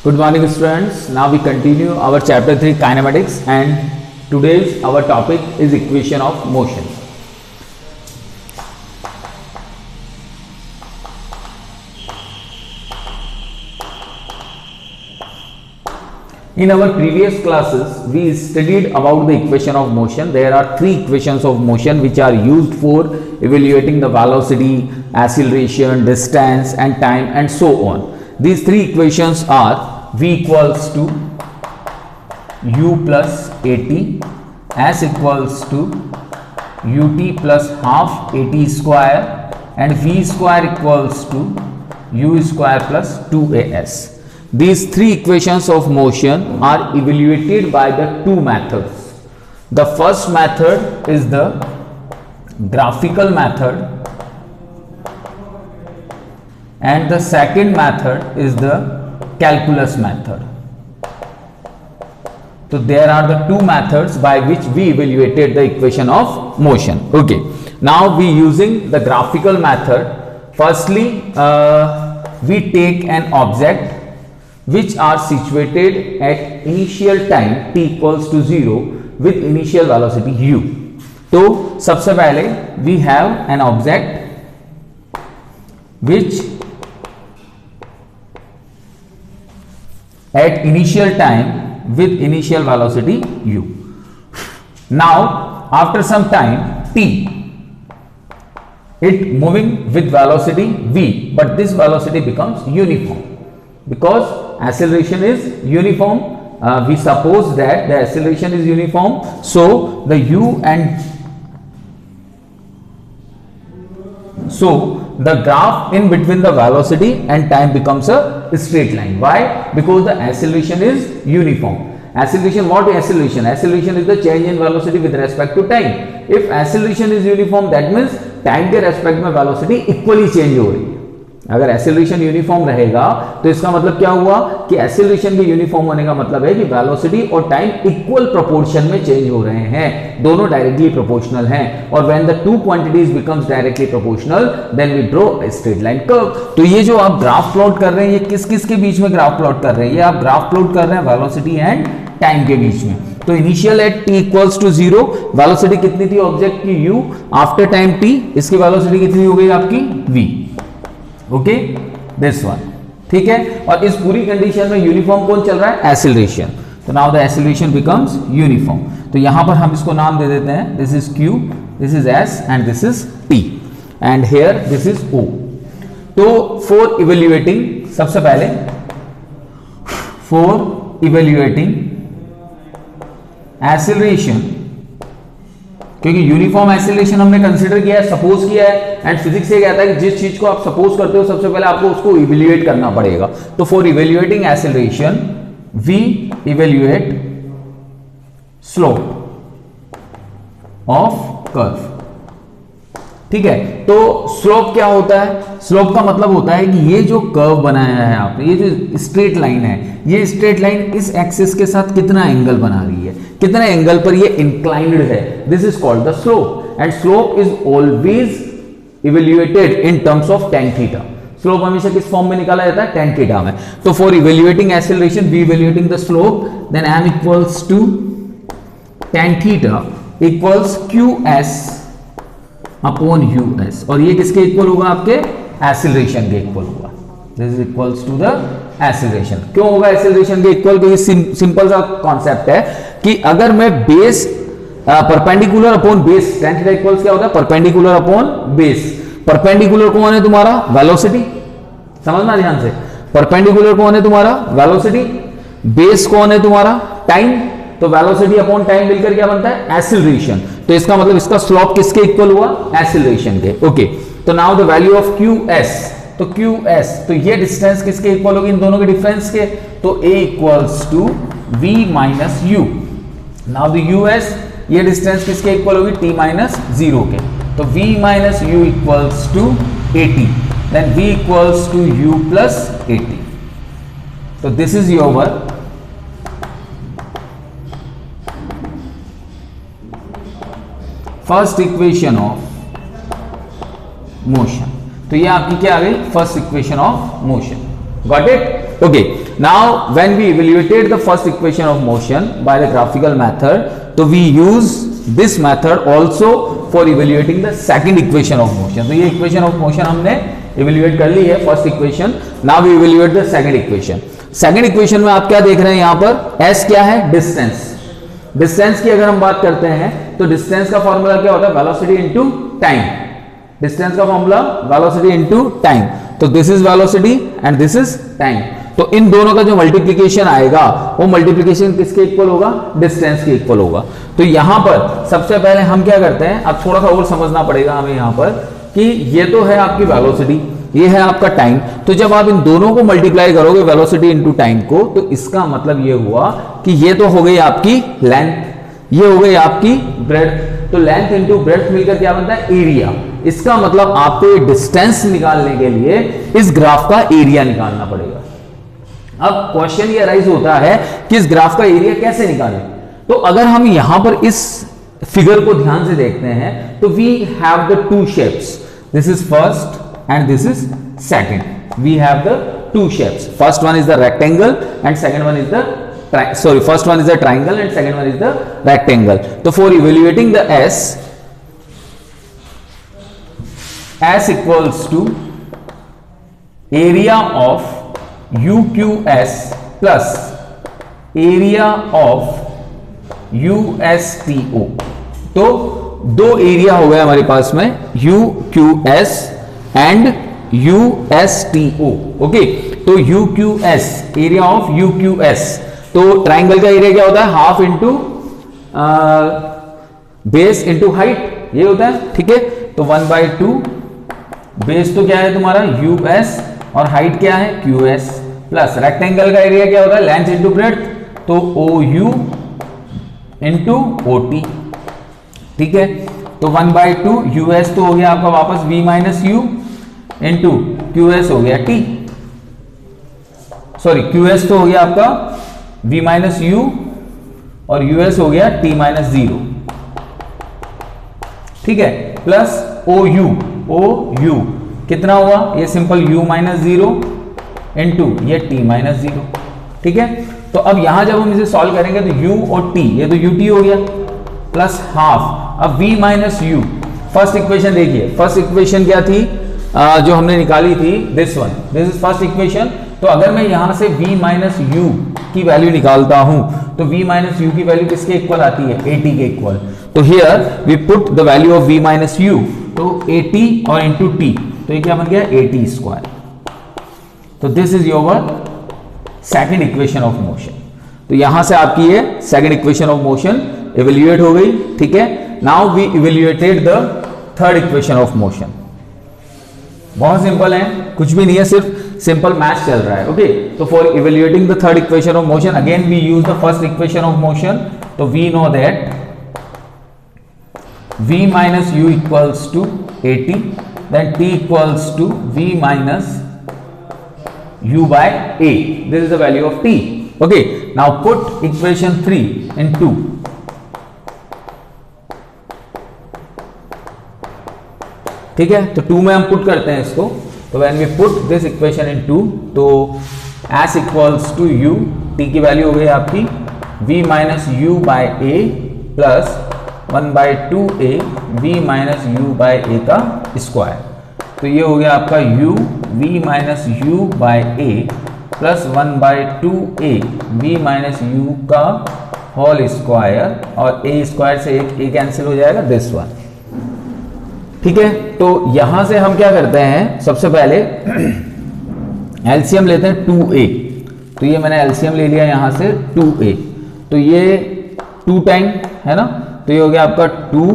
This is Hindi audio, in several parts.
Good morning students. Now we continue our chapter 3 kinematics and today's our topic is equation of motion. In our previous classes we studied about the equation of motion. There are three equations of motion which are used for evaluating the velocity, acceleration, distance and time and so on. These three equations are v equals to u plus at, s equals to ut plus half at square and v square equals to u square plus 2as. These three equations of motion are evaluated by the two methods. The first method is the graphical method and the second method is the calculus method. So there are the two methods by which we evaluated the equation of motion. Okay, now we using the graphical method. Firstly we take an object which are situated at initial time t equals to 0 with initial velocity u. तो सबसे पहले we have an object which at initial time with initial velocity u. Now after some time t, it moving with velocity v, but this velocity becomes uniform because acceleration is uniform. We suppose that the acceleration is uniform, so the u and so the graph in between the velocity and time becomes a straight line. Why? Because the acceleration is uniform. Acceleration, what is acceleration? Acceleration is the change in velocity with respect to time. If acceleration is uniform, that means time के respect में velocity equally change हो रही है. अगर एक्सेलरेशन यूनिफॉर्म रहेगा तो इसका मतलब क्या हुआ कि एक्सेलरेशन के यूनिफॉर्म होने का मतलब है कि वेलोसिटी और टाइम इक्वल प्रोपोर्शन में चेंज हो रहे हैं, दोनों डायरेक्टली प्रोपोर्शनल हैं. और when the two quantities becomes directly proportional then we draw a straight line curve. तो ये जो आप ग्राफ प्लॉट कर रहे हैं, ये किस किस के बीच में ग्राफ प्लॉट कर रहे हैं? ये आप ग्राफ प्लॉट कर रहे हैं वेलोसिटी एंड टाइम के बीच में. तो initial at t equals to 0 velocity कितनी थी ऑब्जेक्ट की u, आफ्टर टाइम t इसकी वेलोसिटी कितनी हो गई आपकी v. Okay, this one. ठीक है, और इस पूरी कंडीशन में यूनिफॉर्म कौन चल रहा है? एक्सेलरेशन. तो now the acceleration becomes uniform. तो यहां पर हम इसको नाम दे देते हैं, this is q, this is s and this is t and here this is o. तो फॉर इवेल्युएटिंग, सबसे पहले फॉर इवेल्युएटिंग एक्सेलरेशन, क्योंकि यूनिफॉर्म एक्सेलरेशन हमने कंसीडर किया है, सपोज किया है, एंड फिजिक्स ये कहता है कि जिस चीज को आप सपोज करते हो सबसे पहले आपको उसको इवेल्युएट करना पड़ेगा. तो for evaluating acceleration we evaluate slope of curve. ठीक है, तो स्लोप क्या होता है? स्लोप का मतलब होता है कि ये जो कर्व बनाया है आपने, ये जो स्ट्रेट लाइन है, ये स्ट्रेट लाइन इस एक्सिस के साथ कितना एंगल बना रही है, कितने एंगल पर ये इंक्लाइंड है, this is called the slope. And slope is always evaluated in terms of tan theta. Slope हमेशा किस फॉर्म में निकाला जाता है? tan थीटा में. तो for evaluating acceleration we evaluating the slope, then m equals to tan theta equals qs upon us. और ये किसके इक्वल होगा? आपके एक्सेलरेशन के इक्वल होगा. This is equals to the acceleration. क्यों होगा एक्सेलरेशन के इक्वल? क्योंकि सिंपल सा कॉन्सेप्ट है कि अगर मैं base perpendicular upon base, tan theta equals क्या होता है? Perpendicular upon base. परपेंडिकुलर कौन है तुम्हारा? वेलोसिटी. समझना ध्यान से, परपेंडिकुलर कौन है तुम्हारा? वेलोसिटी. बेस कौन है तुम्हारा? टाइम. तो वेलोसिटी अपॉन टाइम मिलकर क्या बनता है? एक्सेलरेशन. तो इसका मतलब इसका स्लोप किसके इक्वल हुआ? एक्सेलरेशन के. ओके, तो now the value of qs, तो qs, तो ये डिस्टेंस किसके इक्वल होगी? इन दोनों के डिफरेंस के. तो a equals to v minus u. Now the us, ये डिस्टेंस किसके इक्वल होगी? t माइनस 0 के. तो v minus u equals to 80, then v equals to u plus 80. तो this is your first equation of motion. तो ये आपकी क्या आ गई? First equation of motion. Got it? Okay, now when we evaluated the first equation of motion by the graphical method, तो we use this method also for evaluating the second equation of motion. तो ये equation of motion हमने evaluate कर ली है, first equation. Now we evaluate the second equation. Second equation में आप क्या देख रहे हैं यहाँ पर, s क्या है, distance. Distance की अगर हम बात करते हैं तो distance का फॉर्मूला क्या होता है, velocity into time. Distance का फॉर्मूला velocity into time. तो this is velocity and this is time. तो इन दोनों का जो मल्टीप्लीकेशन आएगा वो मल्टीप्लीकेशन किसके इक्वल होगा, डिस्टेंस के इक्वल होगा. तो यहां पर सबसे पहले हम क्या करते हैं, अब थोड़ा सा और समझना पड़ेगा हमें यहां पर कि ये तो है आपकी वेलोसिटी, ये है आपका टाइम. तो जब आप इन दोनों को मल्टीप्लाई करोगे वेलोसिटी इनटू टाइम को, तो इसका मतलब ये हुआ कि ये तो हो गई आपकी लेंथ, ये हो गई आपकी ब्रेड्थ. तो लेंथ इंटू ब्रेड्थ मिलकर क्या बनता है, एरिया. इसका मतलब आपको ये डिस्टेंस निकालने के लिए इस ग्राफ का एरिया निकालना पड़ेगा. अब क्वेश्चन ये राइज होता है कि इस ग्राफ का एरिया कैसे निकालें. तो अगर हम यहां पर इस फिगर को ध्यान से देखते हैं तो we have the two shapes, this is first and this is second. We have the two shapes, first one is the rectangle and second one is the first one is the triangle and second one is the rectangle. So for evaluating the S equals to area of UQS plus area of USTO. तो दो एरिया हो गया हमारे पास में, UQS एंड USTO. ओके, तो UQS, एरिया ऑफ UQS, तो ट्राइंगल का एरिया क्या होता है, half into base into height, ये होता है. ठीक है, तो 1/2 बेस तो क्या है तुम्हारा US और हाइट क्या है QS, प्लस रेक्टेंगल का एरिया क्या होता है, लेंथ इंटू ब्रेड्थ, तो OU इंटू OT. ठीक है, तो 1/2 US तो हो गया आपका वापस V minus U into QS हो गया T, सॉरी QS तो हो गया आपका V माइनस U और US हो गया T माइनस 0. ठीक है, प्लस OU कितना हुआ, ये सिंपल U माइनस 0 इंटू ये T माइनस 0. ठीक है, तो अब यहां जब हम इसे सॉल्व करेंगे तो U और T, ये तो UT हो गया, प्लस हाफ. अब V minus U, first equation देखिए, फर्स्ट इक्वेशन क्या थी जो हमने निकाली थी, this one, this is first equation. तो अगर मैं यहां से V माइनस U की वैल्यू निकालता हूं तो V माइनस U की वैल्यू किसके इक्वल आती है, AT के इक्वल. तो here we put the value of V minus U, तो AT और इंटू T, तो ये क्या बन गया, AT स्क्वायर. तो this is your second equation of motion. तो यहां से आपकी ये second equation of motion evaluate हो गई. ठीक है, now we evaluated the third equation of motion. बहुत सिंपल है, कुछ भी नहीं है, सिर्फ सिंपल मैथ चल रहा है. ओके, तो for evaluating the third equation of motion again we use the first equation of motion. तो we know that V minus U equals to AT, then T equals to V minus U by A. This is the value of T. Okay, now put equation 3 in 2. ठीक है, तो 2 में हम पुट करते हैं इसको. तो when we put this equation in 2, तो S equals to U, T की वैल्यू हो गई आपकी V minus U by A plus 1/2A V minus U by A का स्क्वायर. तो ये हो गया आपका U V minus U by A plus 1/2A V minus U का होल स्क्वायर, और A स्क्वायर से एक A कैंसिल हो जाएगा, दिस वन. ठीक है, तो यहां से हम क्या करते हैं, सबसे पहले एलसीएम लेते हैं 2A. तो ये मैंने एलसीएम ले लिया यहां से 2A, तो ये 2 टाइम है ना, तो ये हो गया आपका 2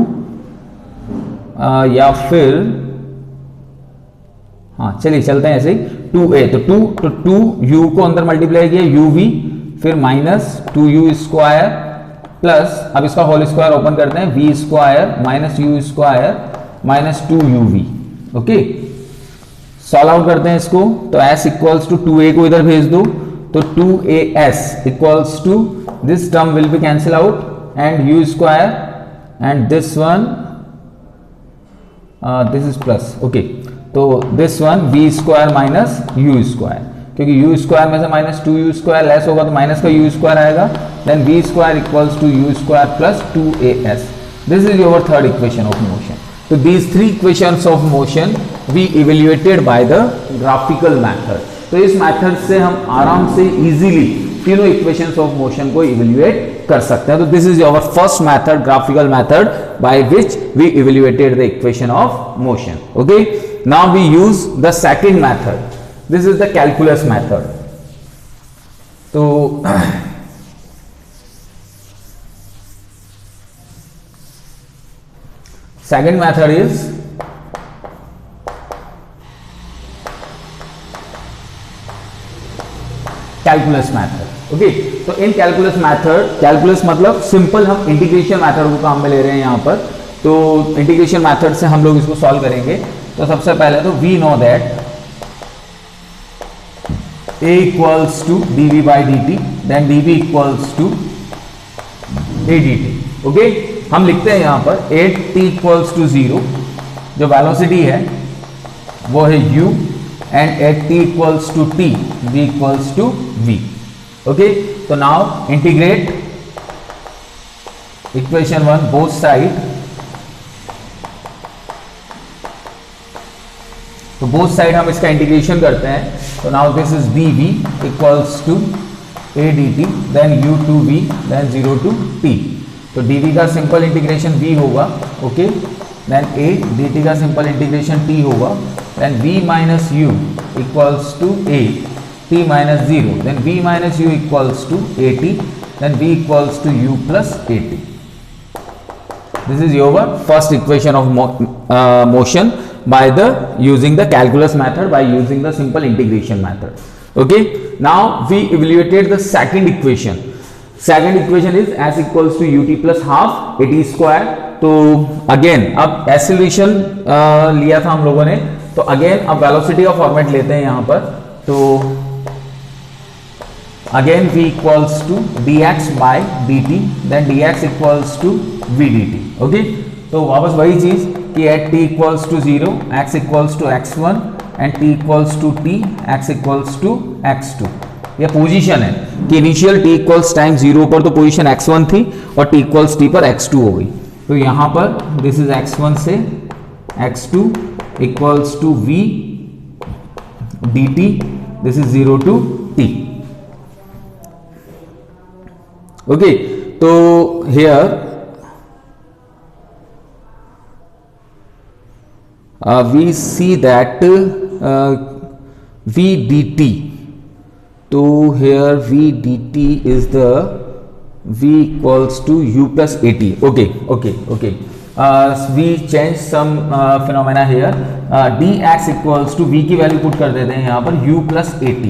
या फिर हाँ चलिए चलते हैं ऐसे ही 2A. तो 2U को अंदर मल्टीप्लाई किया UV, फिर माइनस 2U स्क्वायर प्लस, अब इसका होल स्क्वायर ओपन करते हैं, V square minus U square minus 2UV. Okay, solve out करते हैं इसको. तो S इक्वल्स टू 2A को इधर भेज दो, तो 2AS equals to this term will be cancel out and U square and this one this is plus. okay, तो this one V square minus U square, क्योंकि यू स्क्वायर में से माइनस 2u स्क्वायर लेस होगा तो माइनस का u स्क्वायर आएगा, then v square equals to u square plus 2as. This is your third equation of motion. तो these three equations of motion we evaluated by the graphical method. तो इस मेथड से हम आराम से इजीली तीनों इक्वेशंस ऑफ मोशन को इवेल्युएट कर सकते हैं. तो this is your first method, graphical method, by which we evaluated the equation of motion. Okay, now we use the second method. This is the calculus method. तो second method is calculus method. Okay, तो इन कैलकुलस मेथड, कैलकुलस मतलब सिंपल, हम इंटीग्रेशन मेथड को काम में ले रहे हैं यहाँ पर. तो इंटीग्रेशन मेथड से हम लोग इसको सॉल्व करेंगे. तो सबसे पहले तो we know that a equals to dv by dt, then dv equals to a dt. Okay, हम लिखते हैं यहाँ पर एट t इक्वल्स टू 0, जो वेलोसिटी है वो है u, and at t equals to t, v equals to v. Okay, तो now integrate equation 1 both side. तो बोथ साइड हम इसका इंटीग्रेशन करते हैं. तो now this is dv equals to a dt, then u to v, then 0 to t. तो dv का सिंपल इंटीग्रेशन v होगा. ओके, देन a dt का सिंपल इंटीग्रेशन t होगा, then v minus u equals to a t minus 0, then v minus u equals to at, then v equals to u plus at. This is your first equation of motion by the using the calculus method, by using the simple integration method. Okay, now we evaluated the second equation. Second equation is s equals to ut plus half at square. तो अगेन अब एक्सेलरेशन लिया था हम लोगों ने, तो अगेन अब वेलोसिटी का फॉर्मेट लेते हैं यहाँ पर. तो again v equals to dx by dt, then dx equals to v dt. Okay, तो वापस वही चीज कि at t equals to 0, x equals to x1 and t equals to t, x equals to x2. यह पोजीशन है कि इनिशियल t इक्वल्स टाइम 0 पर तो पोजीशन x1 थी और t इक्वल्स t पर x2 हो गई. तो यहां पर दिस इज x1 से x2 equals to v dt, this is 0 to t. Okay, तो here we see that v dt. तो here v dt is the v equals to u plus at. Okay. We change some phenomena here. dx equals to v की वैल्यू पुट कर देते हैं यहाँ पर u plus at.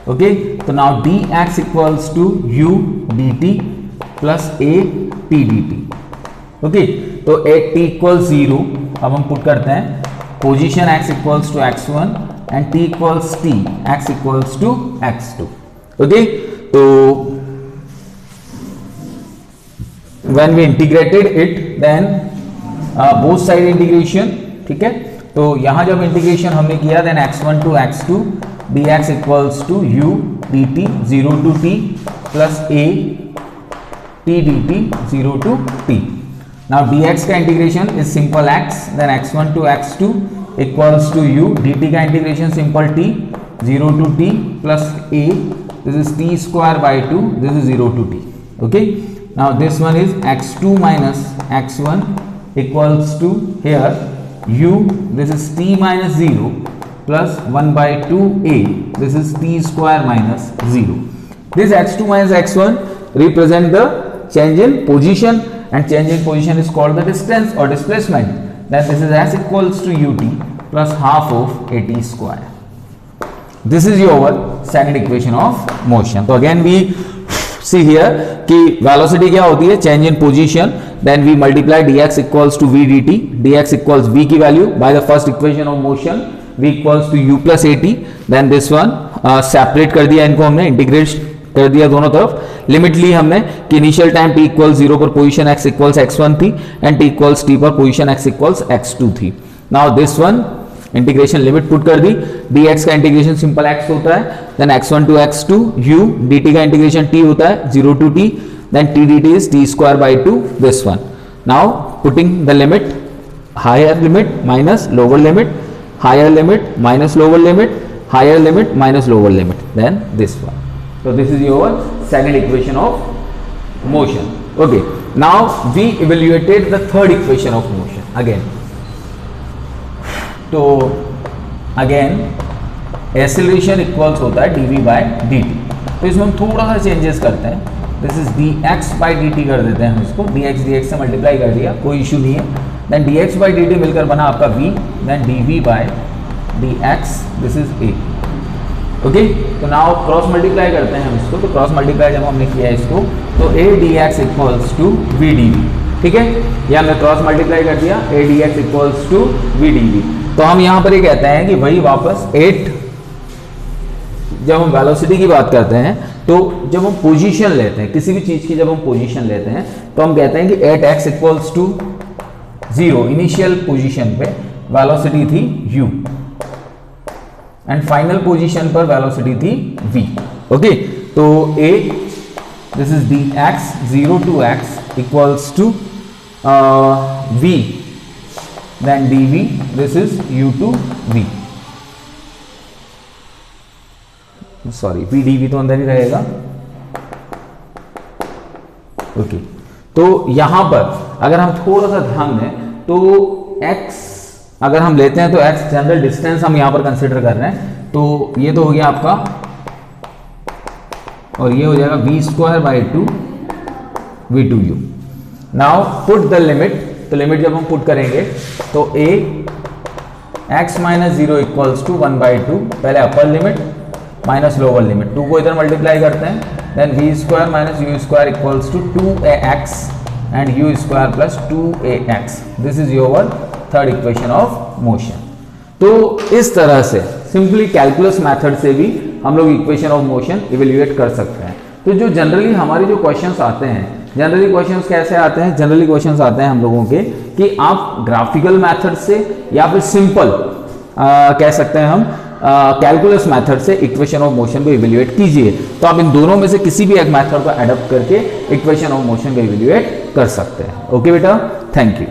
ओके, तो now dx equals to u dt plus a t dt. Okay, तो at t इक्वल्स 0 अब हम पुट करते हैं position x equals to x1 and t equals t, x equals to x2. Okay, तो when we integrated it, then both side integration. ठीक है, तो यहां जब इंटीग्रेशन हमने किया then x1 to x2 dx equals to u dt 0 to t plus a t dt 0 to t. Now dx का integration is simple x, then x1 to x2 equals to u dt का integration simple t 0 to t plus a, this is t square by 2, this is 0 to t. Okay, now this one is x2 minus x1 equals to here u, this is t minus 0 plus 1 by 2a, this is t square minus 0. This x2 minus x1 represent the change in position, and change in position is called the distance or displacement. Then this is s equals to ut plus half of at square. This is your second equation of motion. So again we see here कि velocity क्या होती है, change in position, then we multiply dx equals to v dt, dx equals v की value by the first equation of motion, v equals to u plus at, then this one separate कर दिया, इनको हमने integrate कर दिया दोनों तरफ. लिमिट ली हमने कि इनिशियल टाइम t इक्वल्स 0 पर पोजीशन x इक्वल्स x1 थी एंड t इक्वल्स t पर पोजीशन x इक्वल्स x2 थी. Now this one integration limit put कर दी, dx का इंटीग्रेशन सिंपल x होता है, then x1 to x2 u, dt का इंटीग्रेशन t होता है 0 to t, then t dt is t square by 2 this one. Now putting the limit, higher limit minus lower limit, higher limit minus lower limit, higher limit minus lower limit, then this one. So this is your second equation of motion. Okay, now we evaluated the third equation of motion again. तो अगेन एक्सेलरेशन इक्वल्स होता है dv बाय dt, तो इसमें हम थोड़ा सा चेंजेस करते हैं, this is dx by dt कर देते हैं हम इसको, dx से मल्टीप्लाई कर दिया, कोई इशू नहीं है, देन dx बाई dt मिलकर बना आपका v, then dv by dx, this is a. Okay, तो नाउ क्रॉस मल्टीप्लाई करते हैं हम इसको, तो क्रॉस मल्टीप्लाई जब हमने किया इसको तो a dx equals to v dv, ठीक है, या हमने क्रॉस मल्टीप्लाई कर दिया, a dx equals to v dv. तो हम यहां पर ये कहते हैं कि वही वापस 8, जब हम वेलोसिटी की बात करते हैं तो जब हम पोजीशन लेते हैं किसी भी चीज की, जब हम पोजीशन लेते हैं तो हम कहते हैं कि 8x equals to 0, initial position पे वेलोसिटी थी u एंड फाइनल पोजीशन पर वेलोसिटी थी v. ओके, तो a, this is dx 0 to x equals to v, then dv, this is u to v, sorry v dv तो अंदर ही रहेगा. ओके, तो यहां पर अगर हम थोड़ा सा ध्यान दें तो x अगर हम लेते हैं तो x जनरल डिस्टेंस हम यहां पर कंसिडर कर रहे हैं, तो ये तो हो गया आपका, और ये हो जाएगा v square by 2 v to u. Now put the limit, तो लिमिट जब हम पुट करेंगे तो a x minus 0 equals to 1 by 2, पहले upper limit minus lower limit, 2 को इधर मल्टीप्लाई करते हैं, then v square minus u square equals to 2ax and u square plus 2ax. This is your third equation of motion. तो इस तरह से सिंपली कैलकुलस मेथड से भी हम लोग इक्वेशन ऑफ मोशन इवेल्युएट कर सकते हैं. तो जो जनरली हमारे जो क्वेश्चंस आते हैं, जनरली क्वेश्चंस कैसे आते हैं, जनरली क्वेश्चंस आते हैं हम लोगों के कि आप ग्राफिकल मेथड से या फिर सिंपल कह सकते हैं हम कैलकुलस मेथड से इक्वेशन ऑफ मोशन को इवेल्युएट कीजिए. तो आप इन दोनों में से किसी भी एक मेथड को अडॉप्ट करके इक्वेशन ऑफ मोशन को इवेल्युएट कर सकते हैं. ओके बेटा, थैंक यू.